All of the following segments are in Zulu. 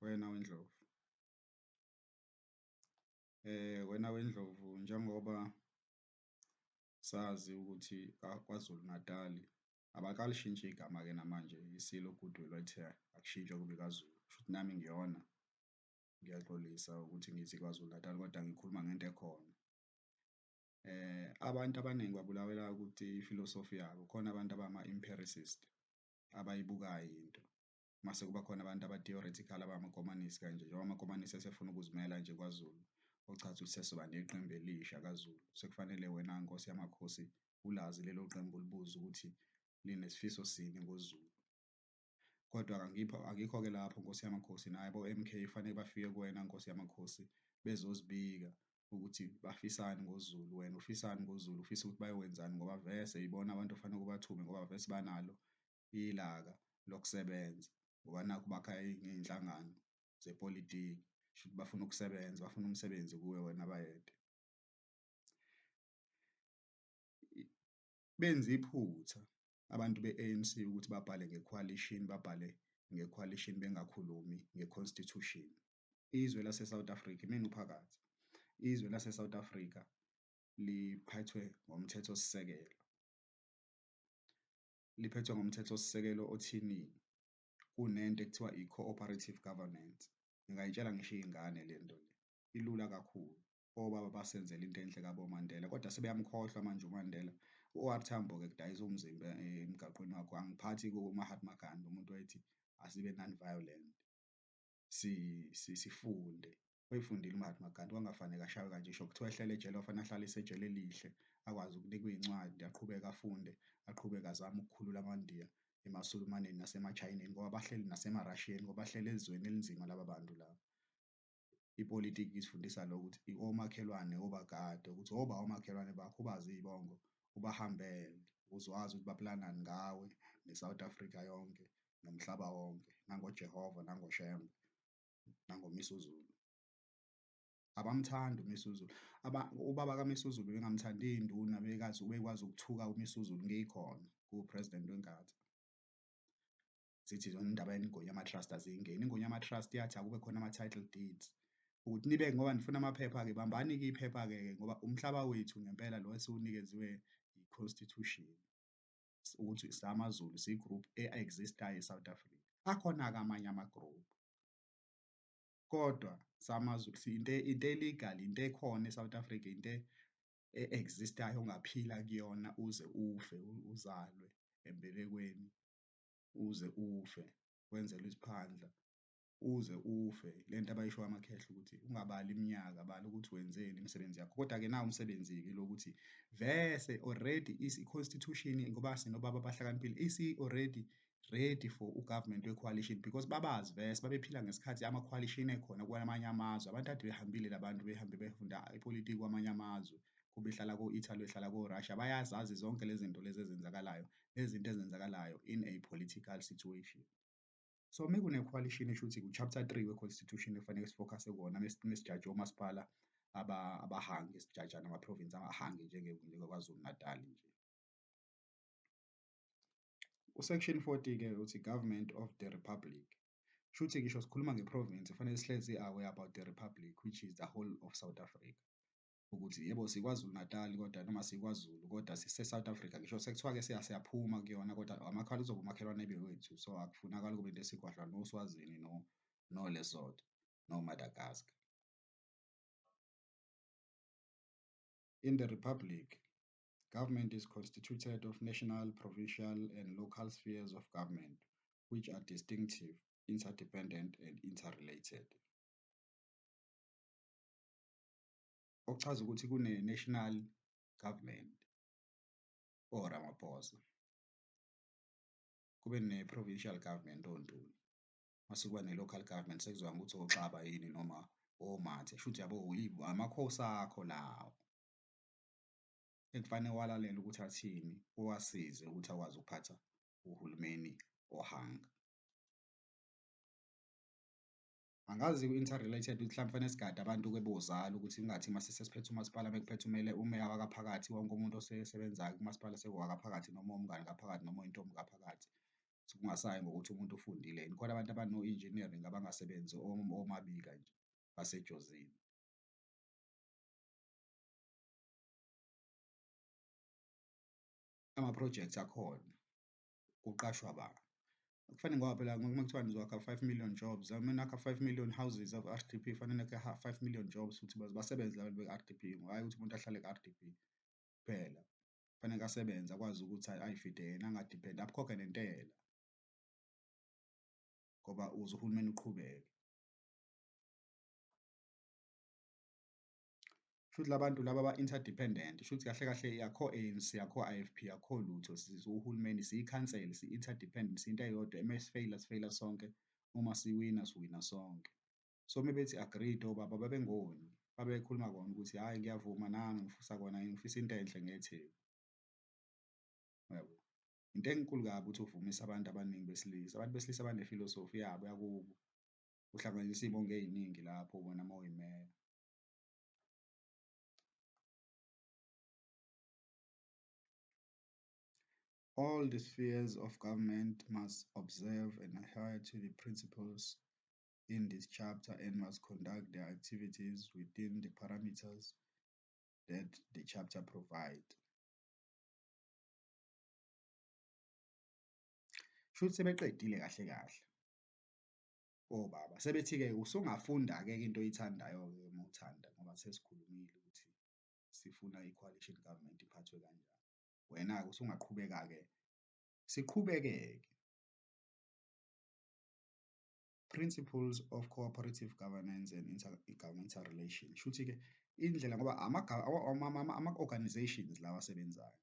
Wena wendlovu, wena wendlovu, njengoba sazi ukuthi KwaZulu Natali abakalishintshe igama-ke namanje iSilo Goodwill wayithe akushintshwe kube kwaZulu. Kushuthi nami ngiyona, ngiyaxolisa ukuthi ngithi KwaZulu Natal kodwa ngikhuluma ngento ekhona. Abantu abaningi babulawela ukuthi ifilosofi yabo, khona abantu abama-empiricist abayibukayo into, mase kuba khona abantu aba-theoretical abamakomanisi kanje, njengoba amakomanisi esefuna ukuzimela nje kwaZulu, ochaza ukuthi sesizoba neqembu elisha kaZulu. Sekufanele wena Nkosi yamakhosi ulazi lelo qembu ulibuze ukuthi linesifiso sini ngoZulu. Kodwa akikho-ke lapho Nkosi yamakhosi, nabo MK kufanele bafike kuwena Nkosi yamakhosi bezozibika ukuthi bafisani ngoZulu. Wena ufisani ngoZulu, ufisa ukuthi bayowenzani ngoba vese yibona abantu ofanele ubathume ngoba vese banalo ilaka lokusebenza ngoba nakhu bakha iy'nhlangano zepolitiki. Shuthi bafuna ukusebenza, bafuna umsebenzi kuwe wena bayede. Benze iphutha abantu be-ANC ukuthi babhale nge-coalition bengakhulumi nge-constitution. Izwe lase-South Africa, imina uphakathi, izwe lase-South Africa liphethwe ngomthethosisekelo. Liphethwe ngomthethosisekelo othini? Kunento ekuthiwa i-cooperative governance. Ngingayitshela ngisho iy'ngane le nto le, ilula kakhulu. Obaba basenzela into enhle kaBoMandela kodwa sebeyamkhohlwa manje uMandela. U-OR Tambo-ke kudayisa umzimba emgaqweni wakho. Angiphathi ku-Mahatma Gandhi, umuntu wayethi asibe non-violent, sifunde. Wayefundile uMahatma Gandhi, kwangafaneka ashaywe kanje. Ngisho kuthiwa ehlele ejele kwafanele ahlale esejele elihle, akwazi ukunikwa iy'ncwadi, aqhubeke afunde, aqhubeke azame ukukhulula amaNdiya emaSulumaneni nasema-Chineni ngoba bahleli nasema-Rashiyeni ngoba bahleli ezweni elinzima laba bantu laba. Ipolitiki isifundisa lokho ukuthi omakhelwane obagade, ukuthi oba omakhelwane bakho, ubazi iy'bongo, ubahambele uzwazi ukuthi baplanani ngawe ne-South Africa yonke nomhlaba wonke, nangoJehova, nangoShembe, nangoMisuzulu. Abamthandi uMisuzulu. Ubaba kaMisuzulu bengamthanda iy'nduna, bekwazi ukuthuka uMisuzulu ngikhona kuwu-president weNkatha. Zithi zona indaba yeniGonyama Trust aziyingeni. iNgonyama Trust yathi akube khona ama-title deeds ukuthi nibe ngoba nifuna amaphepha-ke, bambani-ke iphepha-ke ngoba umhlaba wethu ngempela lo esiwunikeziwe i-constitution ukuthi samaZulu siyi-group e-exist-ayo e-South Africa. Akhona-ke amanye ama-group kodwa samaZulu into e-legal, into ekhona e-South Africa, into e-exist-ayo ongaphila kuyona uze ufe, uzalwe embelekweni, uze ufe wenzelwe isiphandla, uze ufe. Le nto abayisho amakhehla ukuthi ungabali iminyaka, bala ukuthi wenzeni imisebenzi yakho. Kodwa-ke nawo umsebenzi-ke lo ukuthi vese already i-constitution ngoba sinobaba abahlakaniphile isi-already ready for u-government we-coalition because babazi vese babephila ngesikhathi ama-coalition ekhona kwamanye amazwe. Abantu kade behambile labantu behambe befunda ipolitiki kwamanye amazwe, kube behlala ko-Italy, behlala ko-Russia, bayazazi zonke lezi zinto lezi ezenzakalayo, nezinto ezenzakalayo in a political situation. So mekune-coalition esho ukuthi ku-chapter 3 we-constitution ekufanele sifokhase kuwona mesijaje omasipala abahangi, sijaja nama-province abahangi njengekwaZulu Natal nje. U-section 40-ke uthi government of the republic. Shuthi ngisho sikhuluma nge-province kufanele sihlezi aware about the republic which is the whole of South Africa. Ukuthi yebo sikwaZulu Natal kodwa noma sikwaZulu kodwa sise-South Africa. Ngisho sekuthiwa-ke siyaphuma kuyona kodwa uzoba umakhelwane wethu, so akufunakali kube into esigwadla noSwazini no-Lesotho no-Madagascar. In the republic, government is constituted of national, provincial, and local spheres of government, which are distinctive, interdependent, and interrelated. Okuchaza ukuthi kune-national government oRamaphosa, kube ne-provincial government oNtuli, mase kuba ne-local government sekuzwa ukuthi oXaba yini noma oMathe. Shuthi yabo yibo amakhosi akho lawo ekufanele walalela ukuthi athini, uwasize ukuthi akwazi ukuphatha uhulumeni ohanga. Angazi ku-interrelated ukuthi mhlawumbe kufanele sigade abantu-ke bozala ukuthi kungathi mase sesiphethe umasipala mekuphethe umeya wakaphakathi, wonke umuntu osebenzayo kumasipala sewakaphakathi noma umngani ngaphakathi noma oyintombi ngaphakathi. kungasayi ngokuthi umuntu ufundile yini. Khona abantu abano-engineering abangasebenzi omabika nje basejozini. Ama-projects akhona, kuqashwa abantu. Kufanele ngoba phela uma kuthiwa nizokha 5 million jobs, uma nakha 5 million houses of R_D_P kufanele nakhe 5 million jobs futhi basebenze la bantu be-R_D_P, hhayi ukuthi umuntu ahlale ku-R_D_P kuphela. Kufanele asebenze akwazi ukuthi ay'fide yena angadiphendi akhokhe nentela ngoba ukuze uhulumeni uqhubeke. Kushuthi labantu laba aba-interdependent, kushuthi kahle kahle akho ANC, akho I_F_P, akho lutho. Uhulumeni siyikhansela, si-interdependent, siyinto eyodwa. Uma sifeyila sonke, uma siwina siwina sonke. So uma bethi agreed obaba babengoni, babekhuluma kona ukuthi hhayi ngiyavuma nami ngifisa kona ngifisa into enhle ngeTheku. Yabo, into enkulu kabi ukuthi uvumise abantu abaningi besilisa. Abantu besilisa banefilosofi yabo yakubo, uhlanganisa iy'mongo ey'ningi lapho wena uma uyimeya. All the spheres of government must observe and adhere to the principles in this chapter and must conduct their activities within the parameters that the chapter provide. Shuthi sebeqedile kahle kahle obaba, sebethi-ke usungafunda-ke into oyithandayo-ke uma uthanda ngoba sesikhulumile ukuthi sifuna i-coalition government iphathwe kanjani. Wena-ke usungaqhubeka-ke siqhubeke-ke. Principles of cooperative governance and intergovernmental relations. Shuthi-ke indlela ngoba ama-organizations lawa asebenzayo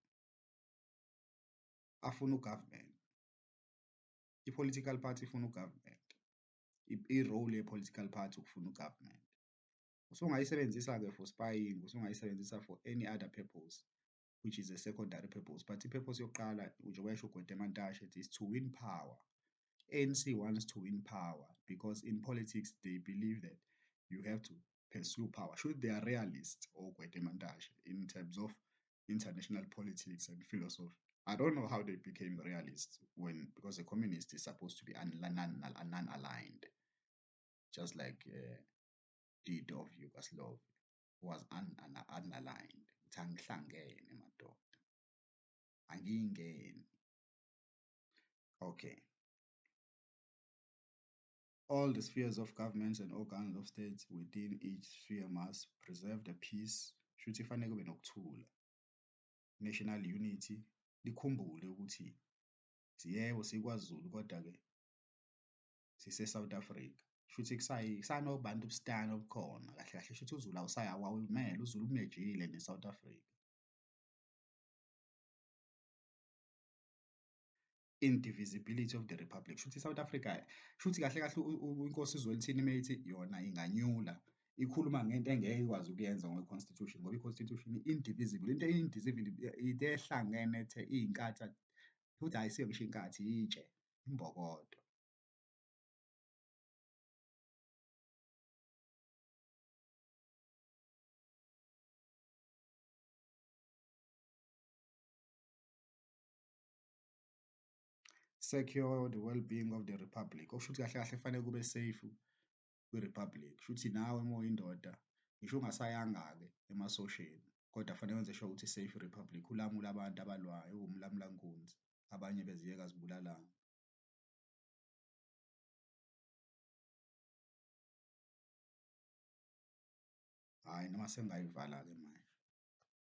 afuna ugovernment. I-political party ifuna ugovernment. I-role ye-political party ukufuna ugovernment. Usungayisebenzisa-ke for spying, usungayisebenzisa for any other purpose, which is a secondary purpose. But i-purpose yokuqala njengoba esho uGwede is to win power. ANC wants to win power because in politics they believe that you have to pursue power. Should they are realists or Gwede in terms of international politics and philosophy. I don't know how they became realists because a communist is supposed to be non-aligned, just like Tito of Yugoslavia was unaligned. Angihlangene madoda, angiyingeni. Okay. All the spheres of governments and organs of states within each sphere must preserve the peace. Shuthi kufanele kube nokuthula. National unity. Likhumbule ukuthi yebo sikwaZulu kodwa-ke sise-South Africa. Shuthi kusanobantustana obukhona kahle kahle shuthi uZulu awumele, uZulu umejile ne-South Africa. Indivisibility of the Republic. Shuthi South Africa, shuthi kahle kahle inkosi uZwelithini meyithi yona inganyula, ikhuluma ngento engeke ikwazi ukuyenza ngokwe-constitution ngoba i-constitution indivisible. Into indivisible into ehlangene ethe iy'nkathi futhi ayisiyo ngisho inkathi itshe, imbokodo. Secure the well-being of the Republic. Okushuthi kahle kahle kufanele kube safe kwi-Republic. Shuthi nawe uma uyindoda ngisho ungasayanga-ke emasosheni kodwa kufanele wenze sure ukuthi safe i-Republic. Ulamule abantu abalwayo, uwumlamulankunzi, abanye beziyeka zibulalana. Hhayi noma sengayivala-ke manje.